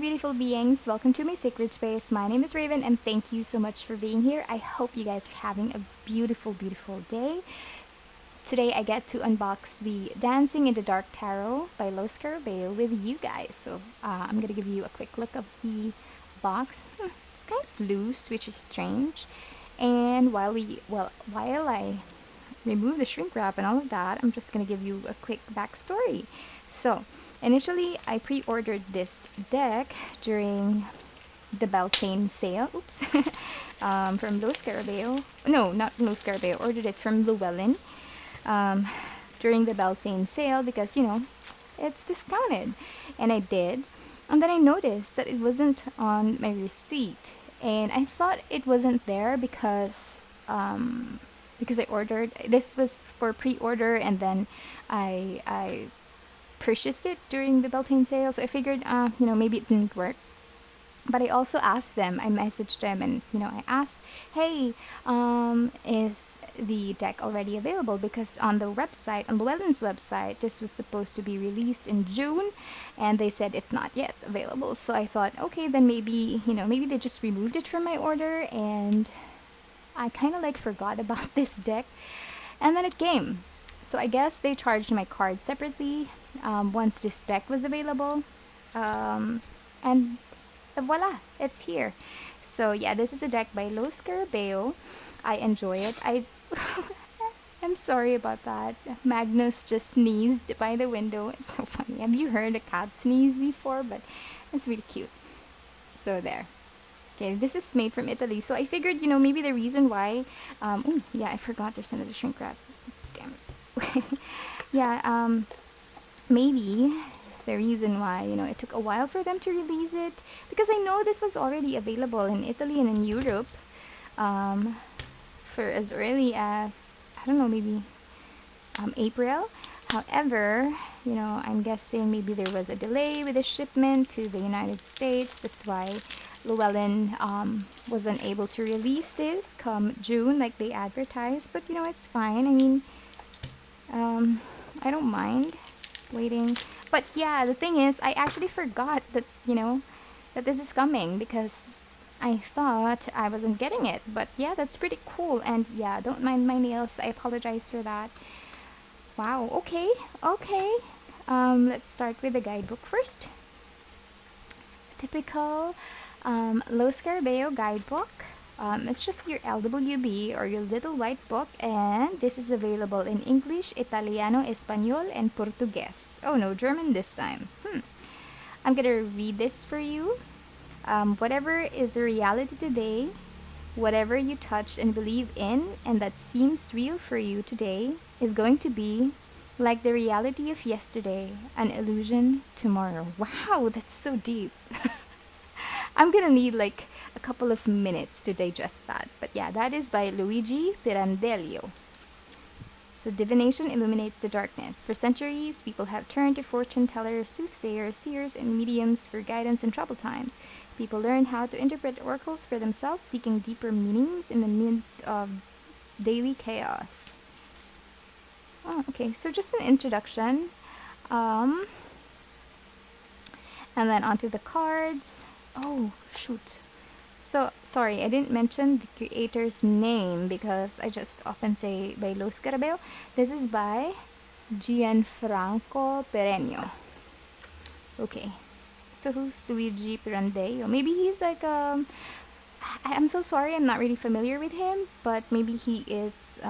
beautiful beings. Welcome to my sacred space. My name is Raven, and thank you so much for being here. I hope you guys are having a beautiful, beautiful day. Today, I get to unbox the Dancing in the Dark Tarot by Scarabeo with you guys. So, I'm gonna give you a quick look of the box. It's kind of loose, which is strange. And while I remove the shrink wrap and all of that, I'm just gonna give you a quick backstory. So, initially, I pre-ordered this deck during the Beltane sale. Oops. From Scarabeo. No, not Scarabeo. Ordered it from Llewellyn during the Beltane sale because, it's discounted. And I did. And then I noticed that it wasn't on my receipt. And I thought it wasn't there because I ordered. This was for pre-order, and then I purchased it during the Beltane sale, so I figured, maybe it didn't work. But I also asked them, I messaged them, and, I asked, hey, is the deck already available? Because on the website, on Llewellyn's website, this was supposed to be released in June, and they said it's not yet available. So I thought, okay, then maybe they just removed it from my order, and I kind of forgot about this deck. And then it came. So I guess they charged my card separately once this deck was available. And voila, it's here. So yeah, this is a deck by Scarabeo. I enjoy it. I'm sorry about that. Magnus just sneezed by the window. It's so funny. Have you heard a cat sneeze before? But it's really cute. So there. Okay, this is made from Italy. So I figured, maybe the reason why... I forgot there's another shrink wrap. Damn it. Okay. Yeah, maybe the reason why, it took a while for them to release it. Because I know this was already available in Italy and in Europe for as early as, I don't know, maybe April. However, I'm guessing maybe there was a delay with the shipment to the United States. That's why Llewellyn wasn't able to release this come June like they advertised. But, it's fine. I mean, I don't mind waiting. But yeah, the thing is, I actually forgot that, that this is coming because I thought I wasn't getting it. But yeah, that's pretty cool. And yeah, don't mind my nails. I apologize for that. Wow, okay. Let's start with the guidebook first. Typical Scarabeo guidebook. It's just your LWB or your little white book, and this is available in English, Italiano, Espanol, and Portuguese. Oh no, German this time. I'm gonna read this for you. Whatever is a reality today, whatever you touch and believe in, and that seems real for you today, is going to be like the reality of yesterday, an illusion tomorrow. Wow, that's so deep. I'm gonna need a couple of minutes to digest that. But yeah, that is by Luigi Pirandello. So divination illuminates the darkness. For centuries, people have turned to fortune tellers, soothsayers, seers, and mediums for guidance in troubled times. People learned how to interpret oracles for themselves, seeking deeper meanings in the midst of daily chaos. Oh, okay, so just an introduction. And then onto the cards. Oh, shoot. So, sorry, I didn't mention the creator's name because I just often say by Scarabeo. This is by Gianfranco Pereno. Okay. So, who's Luigi Pirandello? Maybe he's I'm so sorry, I'm not really familiar with him, but maybe he is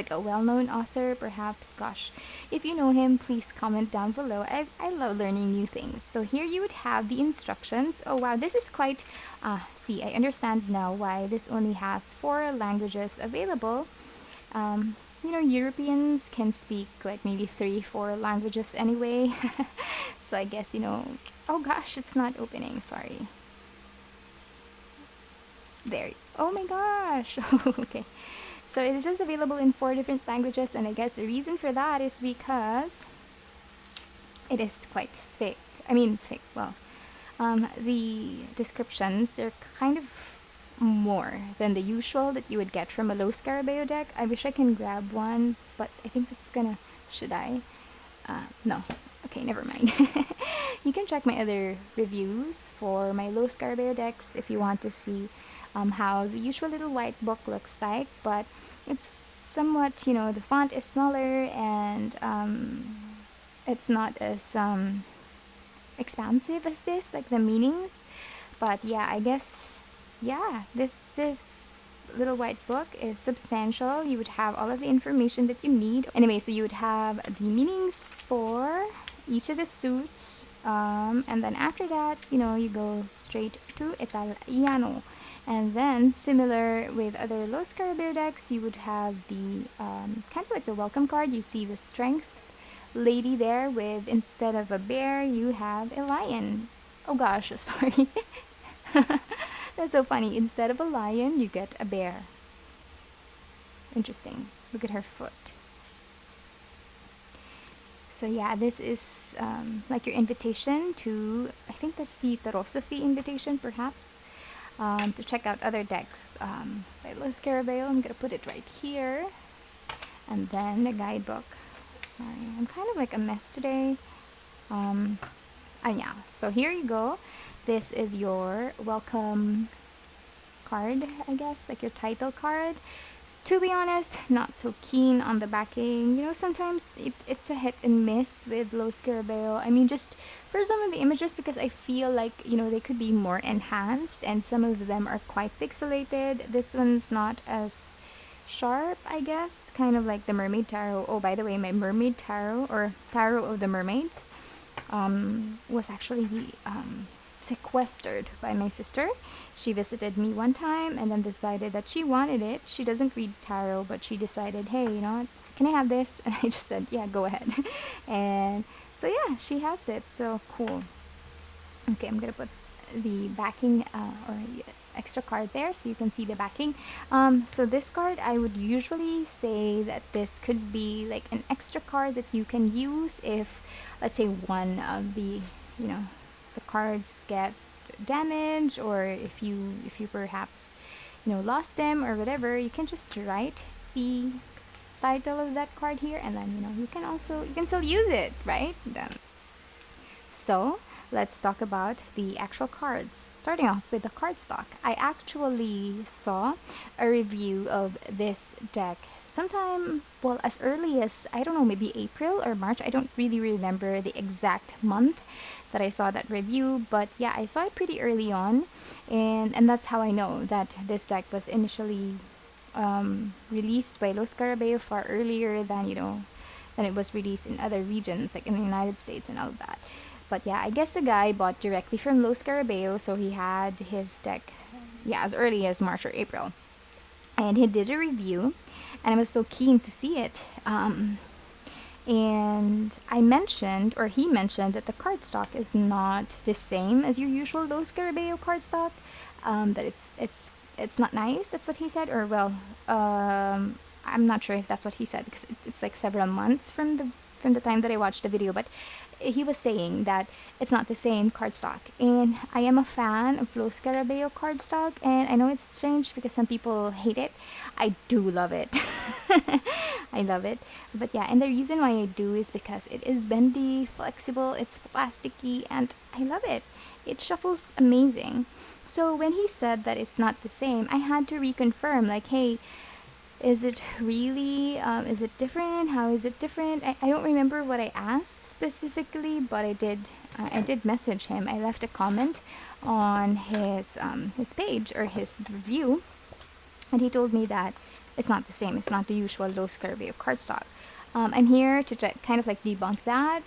a well-known author, perhaps. Gosh, if you know him, please comment down below. I love learning new things. So here you would have the instructions. Oh wow, this is quite see, I understand now why this only has 4 languages available. Europeans can speak maybe 3-4 languages anyway. So I guess, oh gosh, it's not opening, sorry. There. Oh my gosh. Okay. So it is just available in 4 different languages, and I guess the reason for that is because it is quite thick. I mean, thick, well, the descriptions are kind of more than the usual that you would get from a Scarabeo deck. I wish I can grab one, but I think that's gonna... Should I? No. Okay, never mind. You can check my other reviews for my low Scarabeo decks if you want to see how the usual little white book looks like, but it's somewhat, the font is smaller and it's not as expansive as this, like the meanings. But yeah, I guess, yeah, this little white book is substantial. You would have all of the information that you need. Anyway, so you would have the meanings for each of the suits, and then after that, you go straight to Italiano. And then, similar with other Los Scarabeo decks, you would have the kind of like the welcome card. You see the strength lady there with, instead of a bear, you have a lion. Oh gosh, sorry. That's so funny. Instead of a lion, you get a bear. Interesting. Look at her foot. So yeah, this is like your invitation to, I think that's the Tarosophy invitation, perhaps, to check out other decks by Los Scarabeo. I'm gonna put it right here. And then the guidebook. Sorry, I'm kind of like a mess today. Yeah, so here you go. This is your welcome card, I guess, like your title card. To be honest, not so keen on the backing. Sometimes it's a hit and miss with Los Scarabeo. I mean, just for some of the images, because I feel like, they could be more enhanced, and some of them are quite pixelated. This one's not as sharp, I guess, kind of like the Mermaid Tarot. Oh, by the way, my Mermaid Tarot, or Tarot of the Mermaids, was actually sequestered by my sister. She visited me one time and then decided that she wanted it. She doesn't read tarot, but she decided, hey, you know what, can I have this? And I just said, yeah, go ahead. And so yeah, she has it. So cool. Okay, I'm gonna put the backing or extra card there so you can see the backing. So this card, I would usually say that this could be like an extra card that you can use if, let's say, one of the, the cards get damaged, or if you perhaps lost them or whatever. You can just write the title of that card here, and then you can still use it, right? So let's talk about the actual cards. Starting off with the cardstock. I actually saw a review of this deck sometime, well, as early as, I don't know, maybe April or March. I don't really remember the exact month that I saw that review, but yeah, I saw it pretty early on, and that's how I know that this deck was initially released by Los Scarabeo far earlier than than it was released in other regions, like in the United States and all of that. But yeah, I guess the guy bought directly from Los Scarabeo, so he had his deck, yeah, as early as March or April. And he did a review, and I was so keen to see it. And I mentioned, or he mentioned, that the cardstock is not the same as your usual Los Scarabeo cardstock. That it's not nice. That's what he said, or well, I'm not sure if that's what he said, because it's like several months from the time that I watched the video, but he was saying that it's not the same cardstock. And I am a fan of Los Scarabeo cardstock, and I know it's strange because some people hate it. I do love it. I love it. But yeah, and the reason why I do is because it is bendy, flexible, it's plasticky, and I love it. It shuffles amazing. So when he said that it's not the same, I had to reconfirm, like, hey, is it really, is it different? How is it different? I don't remember what I asked specifically, but I did message him. I left a comment on his page, or his review, and he told me that it's not the same. It's not the usual Los Scarabeo cardstock. I'm here to kind of like debunk that.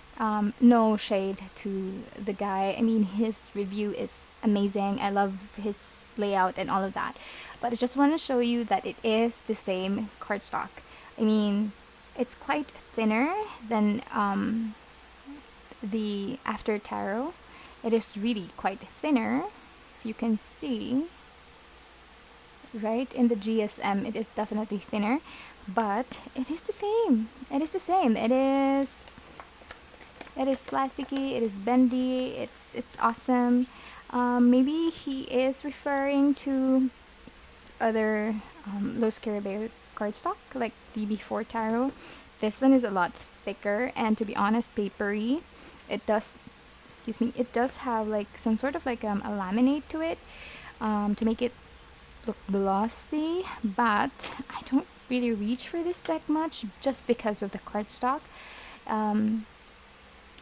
No shade to the guy. I mean, his review is amazing. I love his layout and all of that. But I just want to show you that it is the same cardstock. I mean, it's quite thinner than the After Tarot. It is really quite thinner, if you can see. Right, in the GSM, it is definitely thinner, but it is the same. It is the same. It is plasticky. It is bendy. It's awesome. Maybe he is referring to other Los Scarabeo cardstock, like the Before Tarot. This one is a lot thicker and, to be honest, papery. It does excuse me, it does have like some sort of like a laminate to it, to make it look glossy, but I don't really reach for this deck much just because of the cardstock.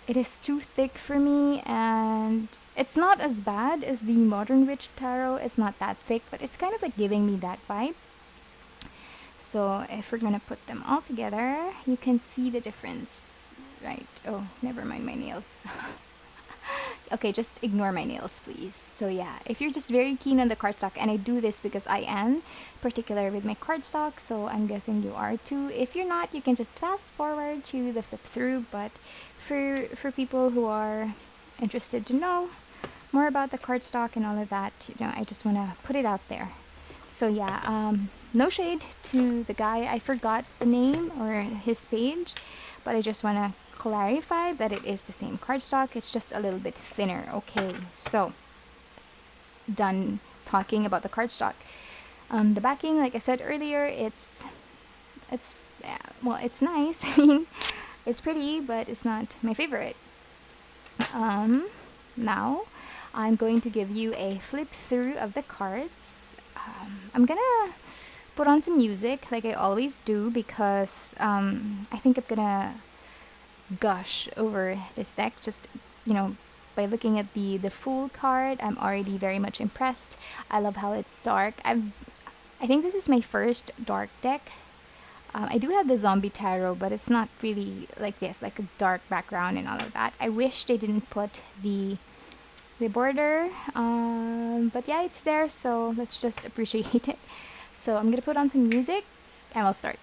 It is too thick for me, and it's not as bad as the Modern Witch Tarot. It's not that thick, but it's kind of like giving me that vibe. So if we're gonna put them all together, you can see the difference, right? Oh, never mind my nails. Okay, just ignore my nails, please. So yeah, if you're just very keen on the cardstock, and I do this because I am particular with my cardstock, so I'm guessing you are too. If you're not, you can just fast forward to the flip through. But for people who are interested to know more about the cardstock and all of that, I just want to put it out there. So yeah, no shade to the guy. I forgot the name or his page, but I just want to clarify that it is the same cardstock. It's just a little bit thinner. Okay, so done talking about the cardstock. The backing, like I said earlier, it's well, it's nice. I mean, it's pretty, but it's not my favorite. Now I'm going to give you a flip through of the cards. I'm gonna put on some music like I always do, because I think I'm gonna gush over this deck. Just, by looking at the full card, I'm already very much impressed. I love how it's dark. I think this is my first dark deck. I do have the Zombie Tarot, but it's not really like this, like a dark background and all of that. I wish they didn't put the border, but yeah, it's there, so let's just appreciate it. So I'm gonna put on some music and we'll start.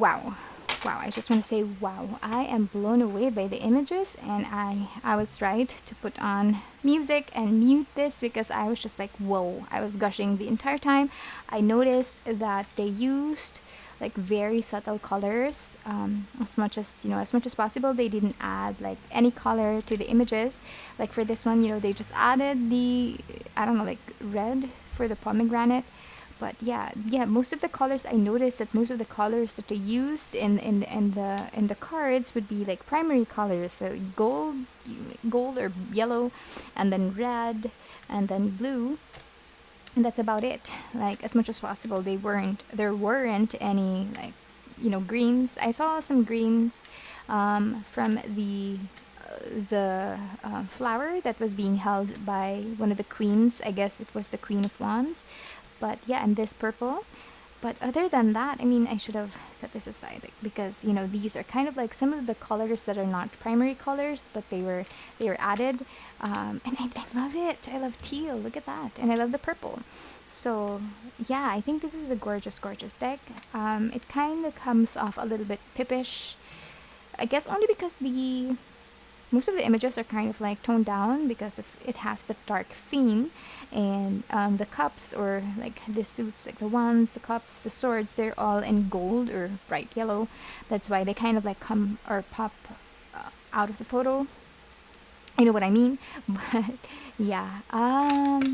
wow. Wow, I just want to say wow. I am blown away by the images, and I was right to put on music and mute this because I was just like, whoa. I was gushing the entire time. I noticed that they used like very subtle colors, as much as, as much as possible. They didn't add like any color to the images. Like for this one, they just added the, I don't know, like red for the pomegranate. But yeah, most of the colors, I noticed that most of the colors that they used in the cards would be like primary colors, so gold or yellow, and then red, and then blue, and that's about it. Like as much as possible, there weren't any like greens. I saw some greens from the flower that was being held by one of the queens. I guess it was the Queen of Wands. But yeah, and this purple. But other than that, I mean, I should have set this aside, like, because these are kind of like some of the colors that are not primary colors, but they were added, and I love it. I love teal. Look at that, and I love the purple. So yeah, I think this is a gorgeous, gorgeous deck. It kind of comes off a little bit pippish, I guess, only because the most of the images are kind of like toned down because of it has the dark theme, and the cups, or like the suits, like the wands, the cups, the swords, they're all in gold or bright yellow. That's why they kind of like come or pop out of the photo. You know what I mean? But yeah,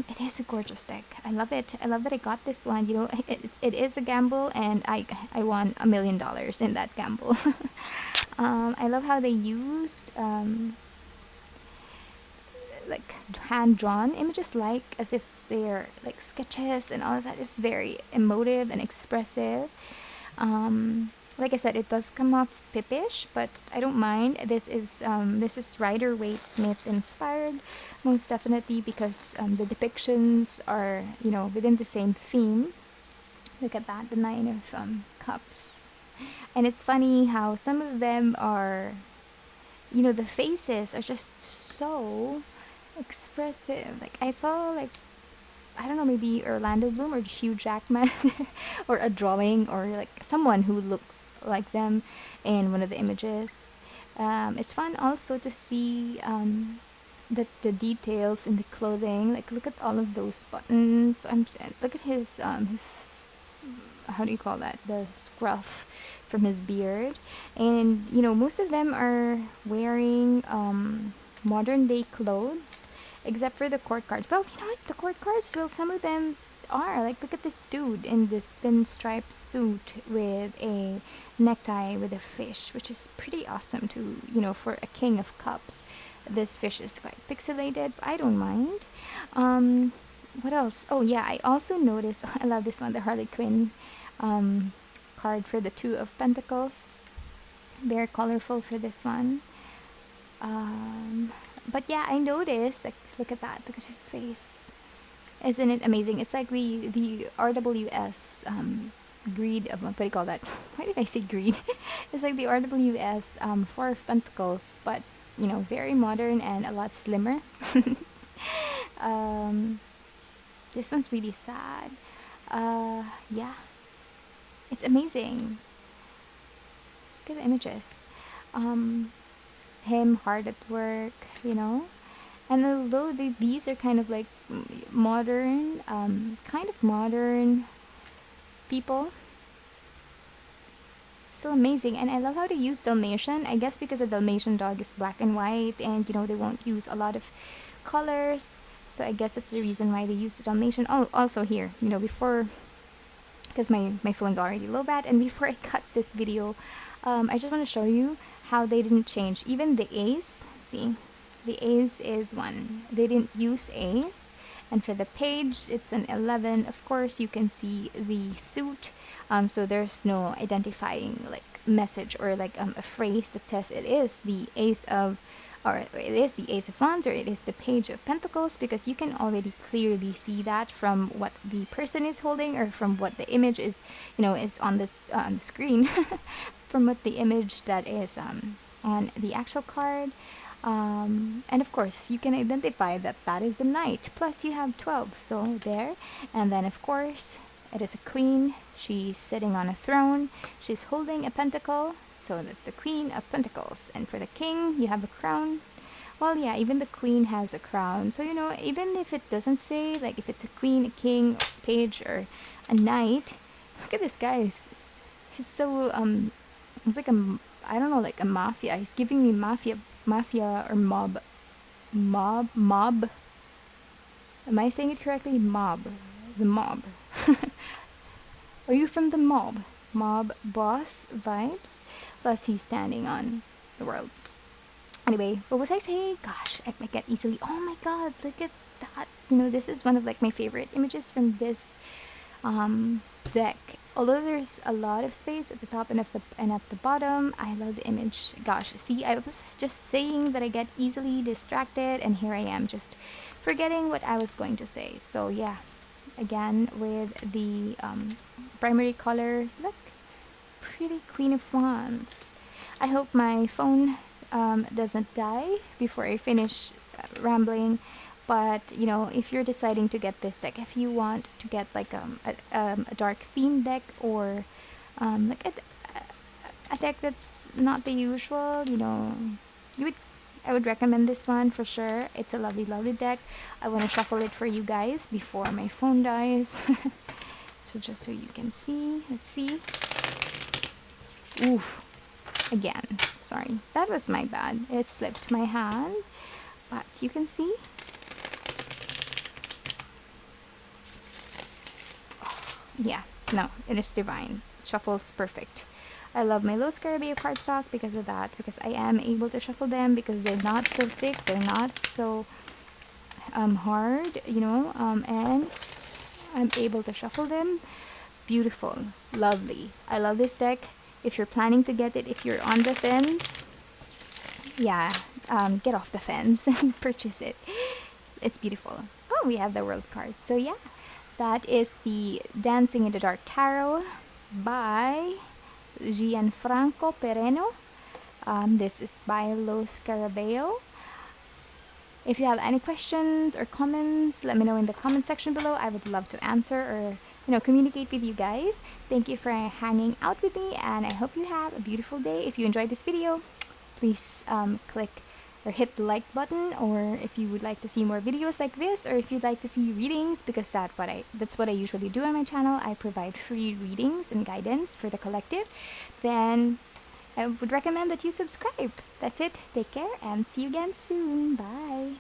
it is a gorgeous deck. I love it. I love that I got this one. It is a gamble, and I won $1,000,000 in that gamble. I love how they used like hand-drawn images, like as if they're like sketches, and all of that is very emotive and expressive. Like I said, it does come off pippish, but I don't mind. This is Rider-Waite Smith inspired, most definitely, because the depictions are within the same theme. Look at that, the Nine of Cups. And it's funny how some of them are, the faces are just so expressive. Like I saw, like, I don't know, maybe Orlando Bloom or Hugh Jackman, or a drawing, or like someone who looks like them in one of the images. It's fun also to see the details in the clothing. Like look at all of those buttons. Look at his, how do you call that, the scruff from his beard. And most of them are wearing modern day clothes, except for the court cards. Well, you know what, the court cards, well, some of them are like, look at this dude in this pinstripe suit with a necktie with a fish, which is pretty awesome to for a king of cups. This fish is quite pixelated, but I don't mind. What else? Oh yeah, I also noticed, I love this one, the Harley Quinn card for the Two of Pentacles. Very colorful for this one. But yeah, I noticed, like, look at that, look at his face. Isn't it amazing? It's like the RWS greed, what do you call that? Why did I say greed? It's like the RWS Four of Pentacles, but very modern and a lot slimmer. This one's really sad. Yeah, it's amazing. Look at the images. Him hard at work, and although these are kind of like modern, people, still amazing. And I love how they use Dalmatian. I guess because a Dalmatian dog is black and white, and they won't use a lot of colors. So I guess that's the reason why they use the Dalmatian. Oh, also here, before, because my phone's already low bat, and before I cut this video, I just want to show you how they didn't change. Even the ace, see, the ace is 1. They didn't use ace. And for the page, it's an 11. Of course, you can see the suit. So there's no identifying like message or like a phrase that says it is the ace of, or it is the Ace of Wands, or it is the Page of Pentacles, because you can already clearly see that from what the person is holding, or from what the image is, is on this on the screen, from what the image that is on the actual card. And of course, you can identify that that is the Knight. Plus, you have 12, so there. And then, of course, it is a queen. She's sitting on a throne. She's holding a pentacle, so that's the Queen of Pentacles. And for the king, you have a crown. Well, yeah, even the queen has a crown. So, even if it doesn't say, like, if it's a queen, a king, a page, or a knight, look at this guy. He's so, he's like I don't know, like a mafia. He's giving me mafia or mob. Mob. Am I saying it correctly? Mob. The mob. Are you from the mob? Mob boss vibes. Plus, he's standing on the world. Anyway, what was I saying? Gosh, I get easily. Oh my god, look at that. This is one of like my favorite images from this deck. Although there's a lot of space at the top and at the bottom, I love the image. Gosh, see, I was just saying that I get easily distracted, and here I am just forgetting what I was going to say. So yeah, again with the primary colors. Look, pretty Queen of Wands. I hope my phone doesn't die before I finish rambling. But if you're deciding to get this deck, if you want to get like a dark theme deck, or like a deck that's not the usual, I would recommend this one for sure. It's a lovely, lovely deck. I want to shuffle it for you guys before my phone dies. So just so you can see, let's see. Oof. Again, sorry, that was my bad. It slipped my hand, but you can see. Yeah, no, it is divine. Shuffles perfect. I love my low Scarabeo cardstock because of that, because I am able to shuffle them because they're not so thick, they're not so hard, and I'm able to shuffle them. Beautiful, lovely. I love this deck. If you're planning to get it, if you're on the fence, yeah, get off the fence and purchase it. It's beautiful. Oh, we have the world cards. So yeah, that is the Dancing in the Dark Tarot by Gianfranco Pereno. This is by Los Scarabeo. If you have any questions or comments, let me know in the comment section below. I would love to answer or communicate with you guys. Thank you for hanging out with me, and I hope you have a beautiful day. If you enjoyed this video, please click or hit the like button, or if you would like to see more videos like this, or if you'd like to see readings, because that's what I usually do on my channel. I provide free readings and guidance for the collective. Then I would recommend that you subscribe. That's it. Take care and see you again soon. Bye.